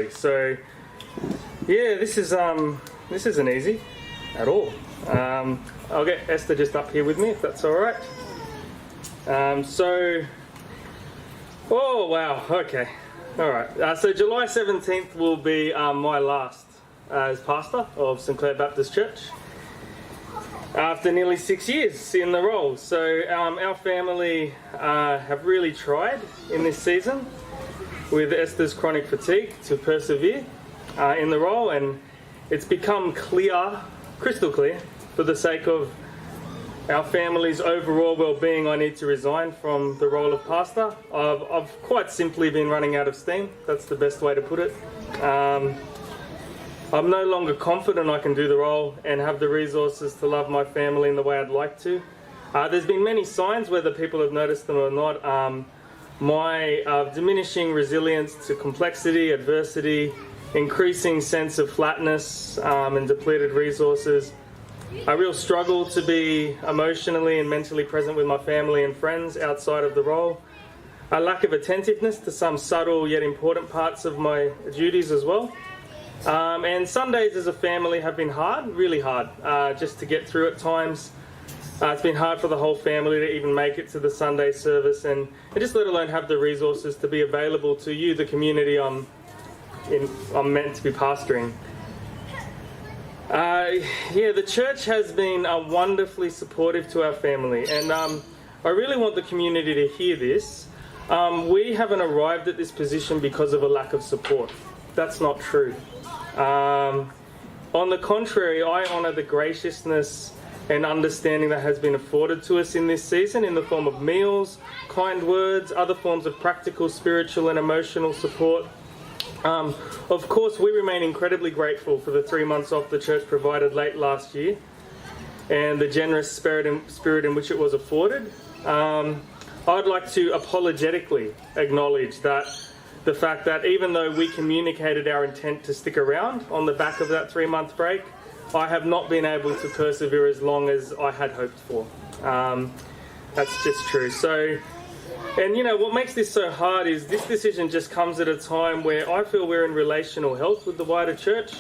So yeah, this isn't easy at all. I'll get Esther just up here with me if that's all right. Oh wow, okay, all right. So July 17th will be my last as pastor of St Clair Baptist Church after nearly 6 years in the role. So our family have really tried in this season with Esther's chronic fatigue to persevere in the role, and it's become clear, crystal clear, for the sake of our family's overall well-being, I need to resign from the role of pastor. I've quite simply been running out of steam. That's the best way to put it. I'm no longer confident I can do the role and have the resources to love my family in the way I'd like to. There's been many signs, whether people have noticed them or not. My diminishing resilience to complexity, adversity, increasing sense of flatness and depleted resources. A real struggle to be emotionally and mentally present with my family and friends outside of the role. A lack of attentiveness to some subtle yet important parts of my duties as well. And Sundays as a family have been hard, really hard, just to get through at times. It's been hard for the whole family to even make it to the Sunday service, and just let alone have the resources to be available to you, the community I'm meant to be pastoring. The church has been wonderfully supportive to our family, and I really want the community to hear this. We haven't arrived at this position because of a lack of support. That's not true. On the contrary, I honour the graciousness and understanding that has been afforded to us in this season in the form of meals, kind words, other forms of practical, spiritual and emotional support. Of course, we remain incredibly grateful for the 3 months off the church provided late last year and the generous spirit in which it was afforded. I'd like to apologetically acknowledge that the fact that even though we communicated our intent to stick around on the back of that 3-month break, I have not been able to persevere as long as I had hoped for. That's just true. So, and you know, what makes this so hard is this decision just comes at a time where I feel we're in relational health with the wider church.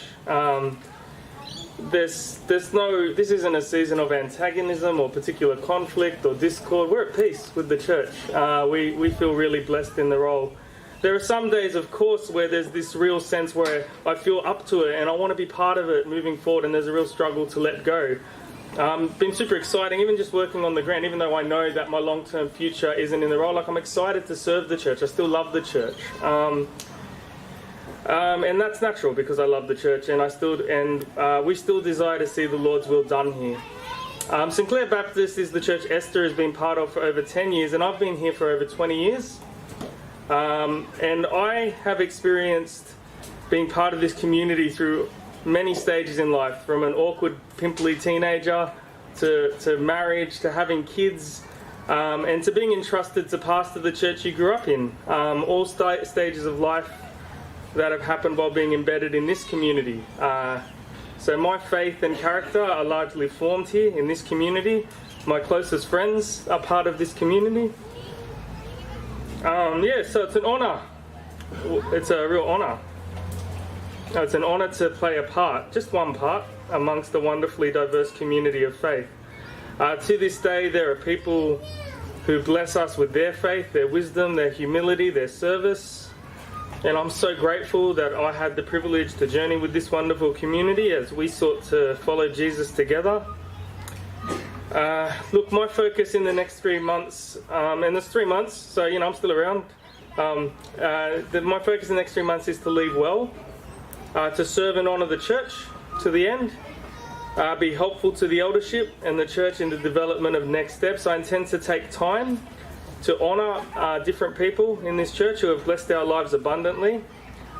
This isn't a season of antagonism or particular conflict or discord. We're at peace with the church. We feel really blessed in the role. There are some days, of course, where there's this real sense where I feel up to it and I want to be part of it moving forward, and there's a real struggle to let go. Been super exciting, even just working on the grant, even though I know that my long-term future isn't in the role. Like, I'm excited to serve the church. I still love the church. And that's natural because I love the church, and we still desire to see the Lord's will done here. St Clair Baptist is the church Esther has been part of for over 10 years, and I've been here for over 20 years. And I have experienced being part of this community through many stages in life, from an awkward, pimply teenager to marriage, to having kids, and to being entrusted to pastor the church you grew up in. All stages of life that have happened while being embedded in this community. So my faith and character are largely formed here in this community. My closest friends are part of this community. So it's an honour. It's a real honour. It's an honour to play a part, just one part, amongst a wonderfully diverse community of faith. To this day, there are people who bless us with their faith, their wisdom, their humility, their service. And I'm so grateful that I had the privilege to journey with this wonderful community as we sought to follow Jesus together. Look, my focus in the next 3 months, and there's 3 months, so you know I'm still around. My focus in the next 3 months is to leave well, to serve and honour the church to the end, be helpful to the eldership and the church in the development of next steps. I intend to take time to honour different people in this church who have blessed our lives abundantly.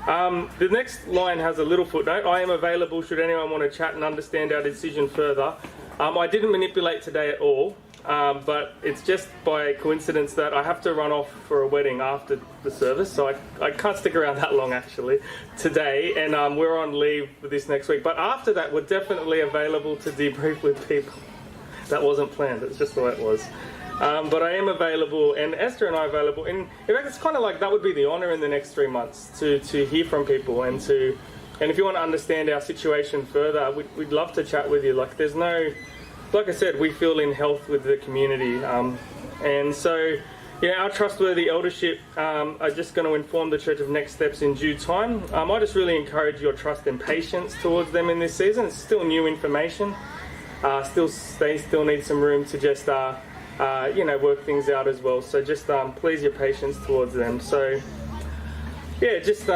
The next line has a little footnote. I am available should anyone want to chat and understand our decision further. I didn't manipulate today at all, but it's just by coincidence that I have to run off for a wedding after the service, so I can't stick around that long actually today, and we're on leave for this next week. But after that, we're definitely available to debrief with people. That wasn't planned, it's just the way it was. But I am available, and Esther and I are available. And in fact, it's kind of like that would be the honour in the next 3 months to hear from people and if you want to understand our situation further, we'd love to chat with you. Like I said, we feel in health with the community, and so. Yeah, our trustworthy eldership are just going to inform the church of next steps in due time. I just really encourage your trust and patience towards them in this season. It's still new information. They still need some room to just, work things out as well. So just please your patience towards them. So, yeah, just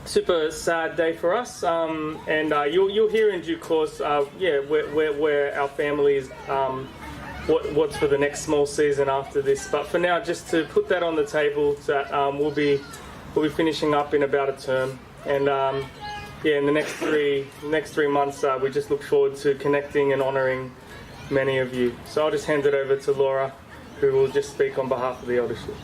super sad day for us. And you'll hear in due course, where our family is. What's for the next small season after this, but for now, just to put that on the table, that we'll be finishing up in about a term, and in the next three months, we just look forward to connecting and honouring many of you. So I'll just hand it over to Laura, who will just speak on behalf of the eldership.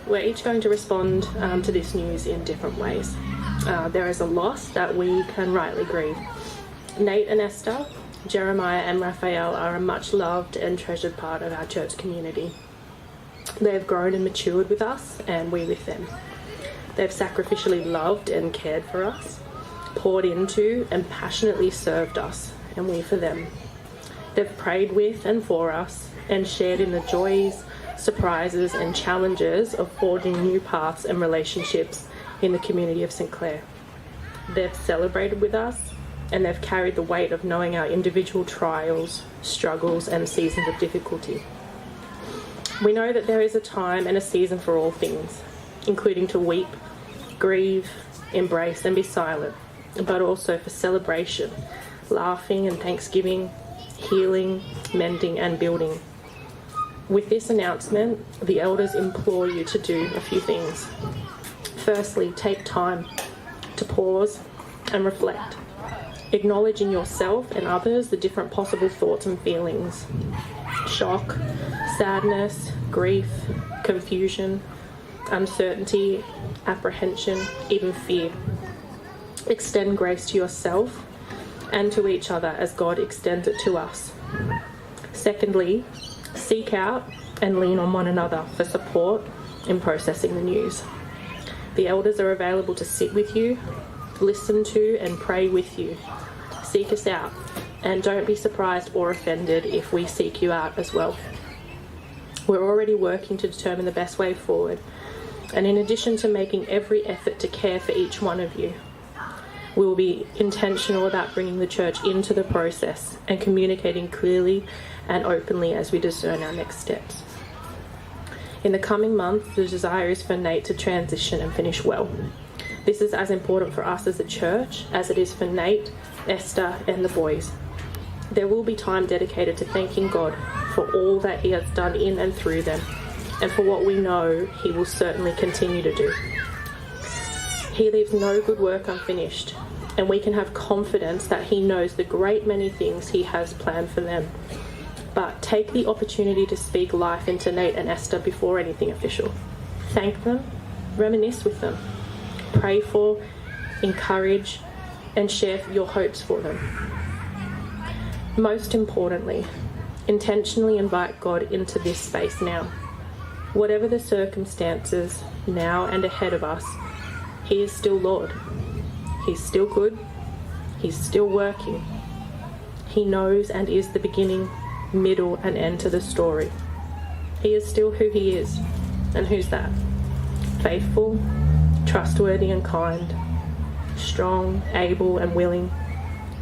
We're each going to respond to this news in different ways. There is a loss that we can rightly grieve. Nate and Esther, Jeremiah and Raphael are a much loved and treasured part of our church community. They've grown and matured with us, and we with them. They've sacrificially loved and cared for us, poured into and passionately served us, and we for them. They've prayed with and for us, and shared in the joys, surprises and challenges of forging new paths and relationships in the community of St Clair. They've celebrated with us, and they've carried the weight of knowing our individual trials, struggles and seasons of difficulty. We know that there is a time and a season for all things, including to weep, grieve, embrace and be silent, but also for celebration, laughing and thanksgiving, healing, mending and building. With this announcement, the elders implore you to do a few things. Firstly, take time to pause and reflect, acknowledging yourself and others the different possible thoughts and feelings. Shock, sadness, grief, confusion, uncertainty, apprehension, even fear. Extend grace to yourself and to each other as God extends it to us. Secondly, seek out and lean on one another for support in processing the news. The elders are available to sit with you, listen to and pray with you. Seek us out, and don't be surprised or offended if we seek you out as well. We're already working to determine the best way forward, and in addition to making every effort to care for each one of you, we will be intentional about bringing the church into the process and communicating clearly and openly as we discern our next steps. In the coming months, the desire is for Nate to transition and finish well. This is as important for us as a church as it is for Nate, Esther, and the boys. There will be time dedicated to thanking God for all that He has done in and through them, and for what we know He will certainly continue to do. He leaves no good work unfinished, and we can have confidence that He knows the great many things He has planned for them. But take the opportunity to speak life into Nate and Esther before anything official. Thank them, reminisce with them, pray for, encourage, and share your hopes for them. Most importantly, intentionally invite God into this space now. Whatever the circumstances now and ahead of us, He is still Lord. He's still good. He's still working. He knows and is the beginning, middle and end to the story. He is still who He is. And who's that? Faithful, trustworthy and kind, strong, able and willing,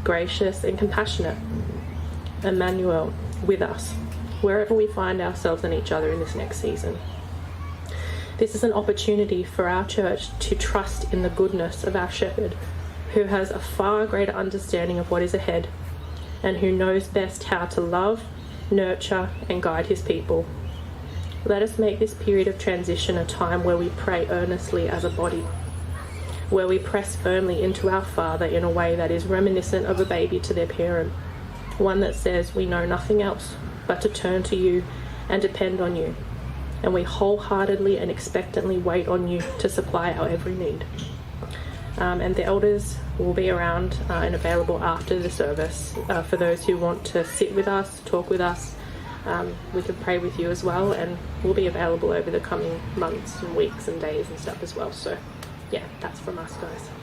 gracious and compassionate. Emmanuel, with us, wherever we find ourselves and each other in this next season. This is an opportunity for our church to trust in the goodness of our shepherd, who has a far greater understanding of what is ahead, and who knows best how to love, nurture, and guide His people. Let us make this period of transition a time where we pray earnestly as a body, where we press firmly into our Father in a way that is reminiscent of a baby to their parent, one that says we know nothing else but to turn to You and depend on You, and we wholeheartedly and expectantly wait on you to supply our every need. And the elders will be around and available after the service for those who want to sit with us, talk with us. We can pray with you as well, and we'll be available over the coming months and weeks and days and stuff as well. So yeah, that's from us, guys.